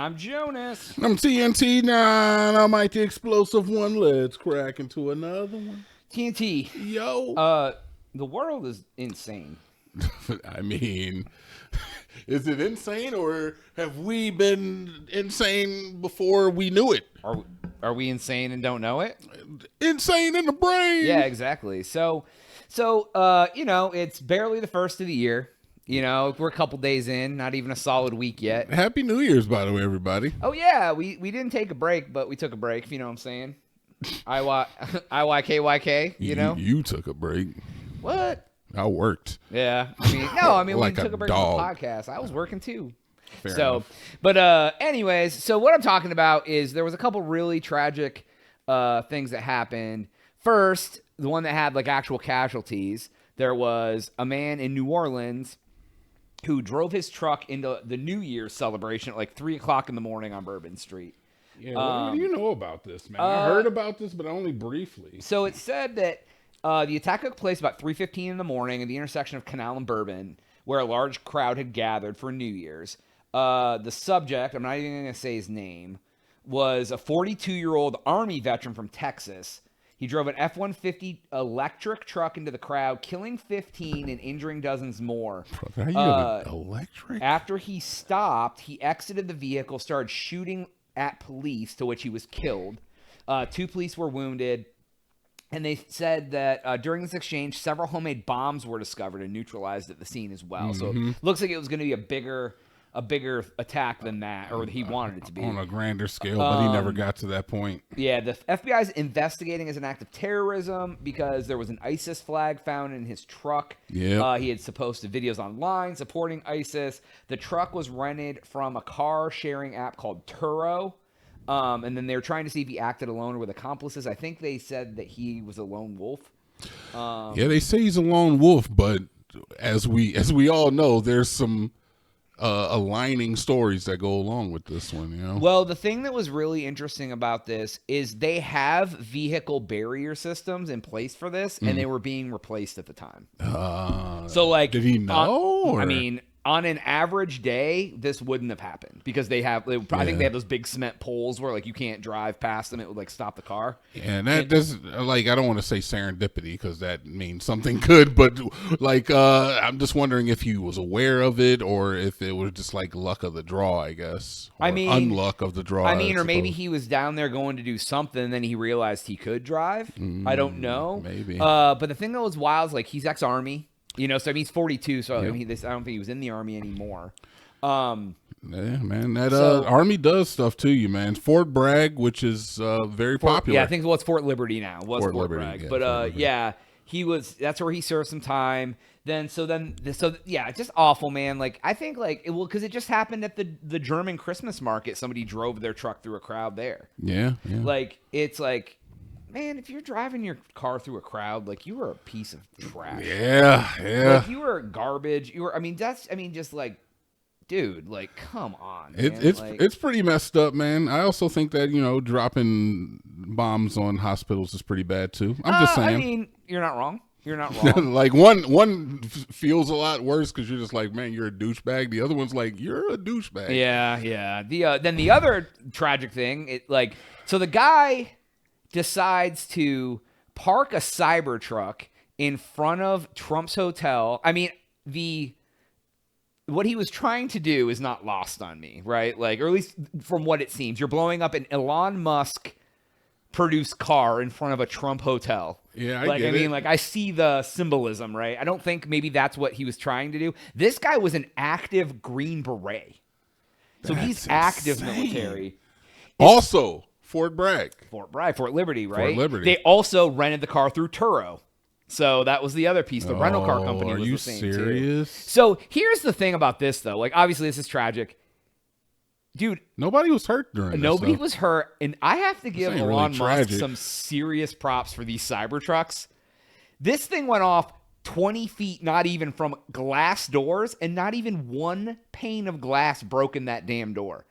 I'm Jonas. I'm TNT9. I'm Mighty Explosive One. Let's crack into another one. TNT. Yo. The world is insane. I mean, is it insane or have we been insane before we knew it? Are we insane and don't know it? Insane in the brain. Yeah, exactly. So, it's barely the first of the year. You know, we're a couple days in, not even a solid week yet. Happy New Year's, by the way, everybody. Oh, yeah, we didn't take a break, but we took a break, if you know what I'm saying. IYKYK, you know? You took a break. What? I worked. Yeah. Like we took a break dog. from the podcast. I was working too. Fair enough. But anyways, so what I'm talking about is there was a couple really tragic things that happened. First, the one that had like actual casualties. There was a man in New Orleans who drove his truck into the New Year's celebration at like 3 o'clock in the morning on Bourbon Street. Yeah, what do you know about this, man? I heard about this, but only briefly. So it said that the attack took place about 3:15 in the morning at the intersection of Canal and Bourbon, where a large crowd had gathered for New Year's. The subject, I'm not even going to say his name, was a 42-year-old Army veteran from Texas. He drove an F-150 electric truck into the crowd, killing 15 and injuring dozens more. How you have an electric? After he stopped, he exited the vehicle, started shooting at police, to which he was killed. 2 police were wounded. And they said that during this exchange, several homemade bombs were discovered and neutralized at the scene as well. So it looks like it was going to be a bigger attack than that, or he wanted it to be. On a grander scale, but he never got to that point. Yeah, the FBI is investigating as an act of terrorism because there was an ISIS flag found in his truck. Yeah. He had posted videos online supporting ISIS. The truck was rented from a car sharing app called Turo. And then they were trying to see if he acted alone or with accomplices. I think they said that he was a lone wolf. Yeah, they say he's a lone wolf, but as we all know, there's some aligning stories that go along with this one, you know? Well, the thing that was really interesting about this is they have vehicle barrier systems in place for this, and they were being replaced at the time. So, like, did he know? On an average day, this wouldn't have happened because I think they have those big cement poles where like you can't drive past them; it would like stop the car. Yeah, and does like I don't want to say serendipity because that means something good, but like I'm just wondering if he was aware of it or if it was just like luck of the draw, I guess. Or unluck of the draw. Or maybe he was down there going to do something, and then he realized he could drive. I don't know. Maybe. But the thing that was wild is like he's ex-Army. You know, so he's 42, so I don't think he was in the Army anymore. Yeah, man, that Army does stuff to you, man. Fort Bragg, which is very popular. Yeah, I think it's Fort Liberty now. Fort Liberty, Bragg. yeah, But Fort Liberty. yeah, that's where he served some time. So yeah, just awful, man. Like I think because it just happened at the German Christmas market. Somebody drove their truck through a crowd there. Yeah. Like it's like, man, if you're driving your car through a crowd, like you are a piece of trash. Yeah. Like you were garbage. Just like, dude, like, come on. Man. It's pretty messed up, man. I also think that dropping bombs on hospitals is pretty bad too. I'm just saying. I mean, you're not wrong. You're not wrong. Like one feels a lot worse because you're just like, man, you're a douchebag. The other one's like, you're a douchebag. Yeah. Then the other tragic thing, so the guy decides to park a Cybertruck in front of Trump's hotel. I mean, what he was trying to do is not lost on me, right? Like, or at least from what it seems, you're blowing up an Elon Musk produced car in front of a Trump hotel. Yeah, I see the symbolism, right? I don't think maybe that's what he was trying to do. This guy was an active Green Beret. So he's active military. Also, Fort Bragg. Fort Liberty, right? Fort Liberty. They also rented the car through Turo. So that was the other piece. The rental car company was the same too. Are you serious? So here's the thing about this, though. Like, obviously, this is tragic. Dude. Nobody was hurt during this. Nobody was hurt. And I have to give Elon Musk tragic. some serious props for these Cybertrucks. This thing went off 20 feet, not even from glass doors, and not even one pane of glass broke in that damn door.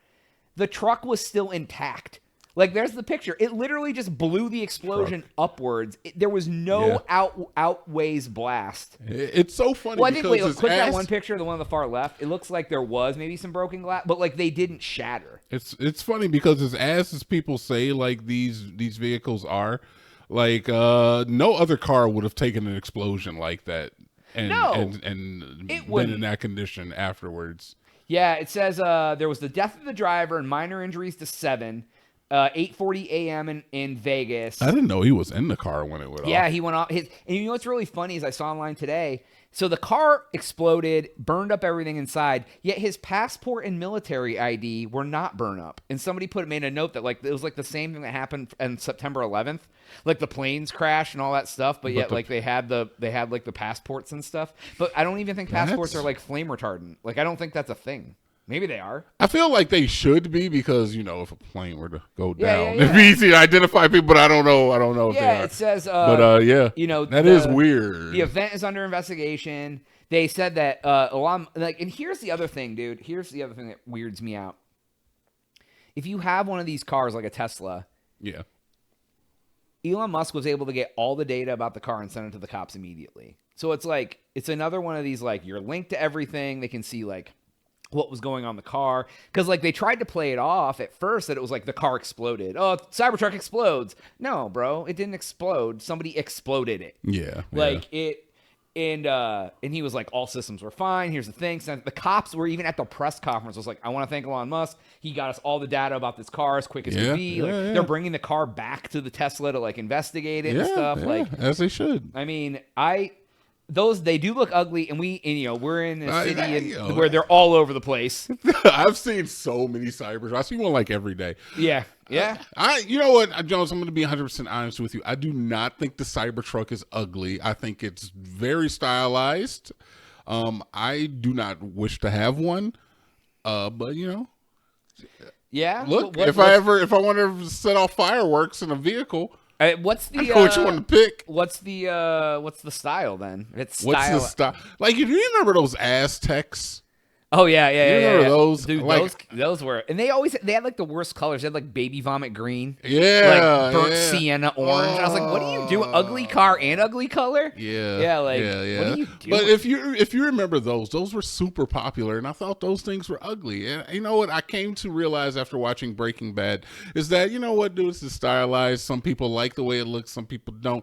The truck was still intact. Like, there's the picture. It literally just blew the explosion upwards. There was no outways blast. It's so funny. Well, I think, because wait, click that ass, one picture, the one on the far left. It looks like there was maybe some broken glass, but, like, they didn't shatter. It's funny because as ass as people say, like, these vehicles are, like, no other car would have taken an explosion like that and been in that condition afterwards. Yeah, it says there was the death of the driver and minor injuries to 7. 8:40 a.m. in Vegas. I didn't know he was in the car when it went off. Yeah, he went off. And you know what's really funny is I saw online today. So the car exploded, burned up everything inside, yet his passport and military ID were not burned up. And somebody made a note that, like, it was like the same thing that happened on September 11th, like the planes crashed and all that stuff. But yet, like, they had like the passports and stuff. But I don't even think passports are like flame retardant. Like, I don't think that's a thing. Maybe they are. I feel like they should be because, you know, if a plane were to go down, it'd be easy to identify people, but I don't know if they are. It says, yeah, you know, that is weird. The event is under investigation. They said that and here's the other thing, dude. Here's the other thing that weirds me out. If you have one of these cars like a Tesla, yeah, Elon Musk was able to get all the data about the car and send it to the cops immediately. So it's like, it's another one of these, like, you're linked to everything. They can see, like, what was going on in the car. Because, like, they tried to play it off at first that it was like the car exploded. Oh, Cybertruck explodes. No, bro, it didn't explode. Somebody exploded it. Yeah. Like, it... And he was like, all systems were fine. Here's the thing. So the cops were even at the press conference. Was like, I want to thank Elon Musk. He got us all the data about this car as quick as could be. Like, they're bringing the car back to the Tesla to, like, investigate it and stuff. Like, as they should. I mean, they do look ugly, and we're in a city where they're all over the place. I've seen so many Cybertrucks. I see one like every day. Yeah. You know what, Jones? I'm going to be 100% honest with you. I do not think the Cybertruck is ugly. I think it's very stylized. I do not wish to have one, but you know. Yeah. Look, if I want to set off fireworks in a vehicle. What's the? I know what you want to pick. What's the style then? What's the style? Like, do you remember those Aztecs? Oh yeah. You remember those? Dude, like, those were, and they had like the worst colors. They had like baby vomit green, like burnt sienna orange. And I was like, what do you do? Ugly car and ugly color? Yeah. What do you do? But if you remember those were super popular, and I thought those things were ugly. And you know what? I came to realize after watching Breaking Bad is that, you know what, dude, this is stylized. Some people like the way it looks, some people don't.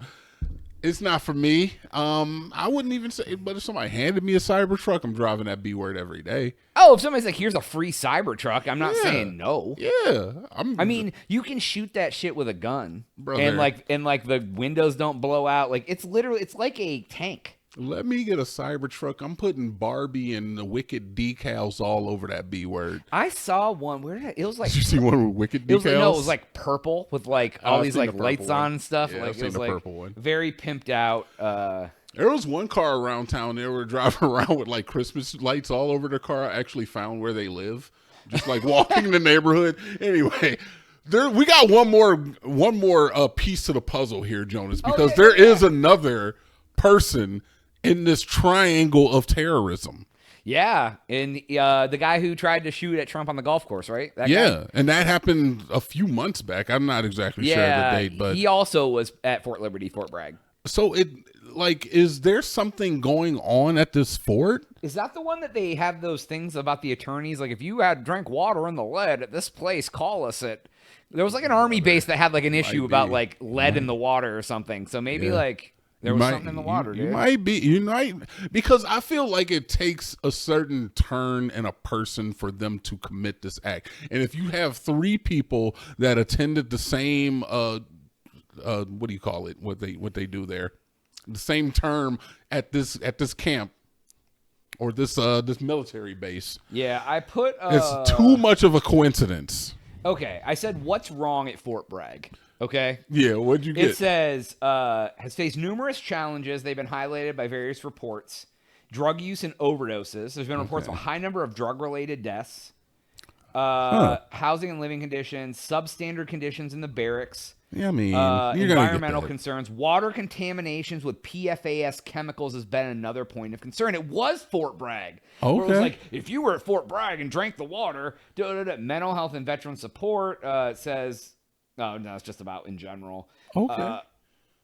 It's not for me. I wouldn't even say, but if somebody handed me a Cybertruck, I'm driving that B word every day. Oh, if somebody's like, here's a free Cybertruck, I'm not saying no. Yeah. I mean, you can shoot that shit with a gun. Brother. And like the windows don't blow out. Like, it's like a tank. Let me get a Cybertruck. I'm putting Barbie and the Wicked decals all over that B word. I saw one. It was like. Did you see one with Wicked decals? It was like purple with like all these like lights on and stuff. Yeah, like, it was like purple one. Very pimped out. There was one car around town. They were driving around with like Christmas lights all over their car. I actually found where they live, just like walking in the neighborhood. Anyway. We got one more piece to the puzzle here, Jonas, because there is another person in this triangle of terrorism. Yeah, and the guy who tried to shoot at Trump on the golf course, right? That guy? And that happened a few months back. I'm not exactly sure of the date, but he also was at Fort Liberty, Fort Bragg. So is there something going on at this fort? Is that the one that they have those things about the attorneys? Like, if you had drank water in the lead at this place, call us at. There was like an army base that had like an issue about like lead in the water or something. So maybe like. There was something in the water, dude. You might, because I feel like it takes a certain turn in a person for them to commit this act. And if you have 3 people that attended the same, what do you call it? What they do there, the same term at this camp or this military base. Yeah, I put. It's too much of a coincidence. Okay, I said what's wrong at Fort Bragg. Okay. Yeah, what'd you get? It says, has faced numerous challenges. They've been highlighted by various reports. Drug use and overdoses. There's been reports of a high number of drug-related deaths. Housing and living conditions. Substandard conditions in the barracks. Yeah, I mean, environmental concerns. Water contaminations with PFAS chemicals has been another point of concern. It was Fort Bragg. Okay. Where it was like, if you were at Fort Bragg and drank the water, mental health and veteran support, it says... Oh no, it's just about in general. Okay.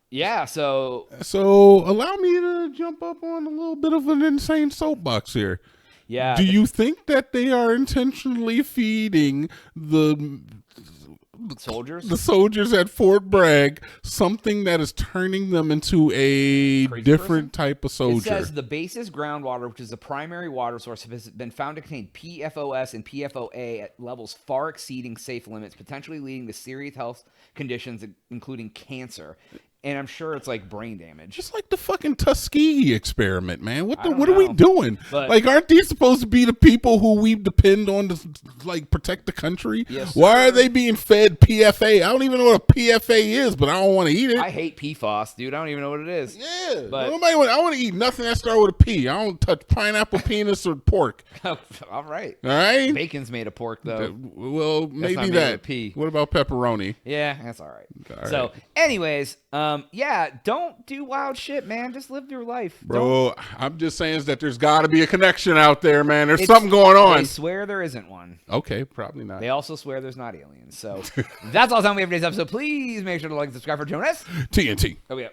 Yeah. So Allow me to jump up on a little bit of an insane soapbox here. yeah. Do you think that they are intentionally feeding the soldiers at Fort Bragg something that is turning them into a Crazy different type of soldier? It says the base's groundwater, which is the primary water source, has been found to contain PFOS and PFOA at levels far exceeding safe limits, potentially leading to serious health conditions, including cancer. And I'm sure it's like brain damage. Just like the fucking Tuskegee experiment, man. What are know. we doing? But- like, aren't these supposed to be the people who we depend on to like protect the country? Yes, Why are sir. they being fed PFA? I don't even know what a PFA is, but I don't want to eat it. I hate PFOS, dude. I don't even know what it is. Yeah, But- I want to eat nothing that starts with a P. I don't touch pineapple, penis, or pork. All right. All right. Bacon's made of pork, though. Well, maybe not made that. with a P. What about pepperoni? Yeah, that's all right. All So, right. anyways, yeah, don't do wild shit, man. Just live your life. Don't- Bro, I'm just saying is that there's got to be a connection out there, man. There's It's- something going on. They swear there isn't one. Okay, probably not. They also swear there's not aliens. So that's all the time we have for today's episode. Please make sure to like and subscribe for Jonas. TNT. Oh, yeah.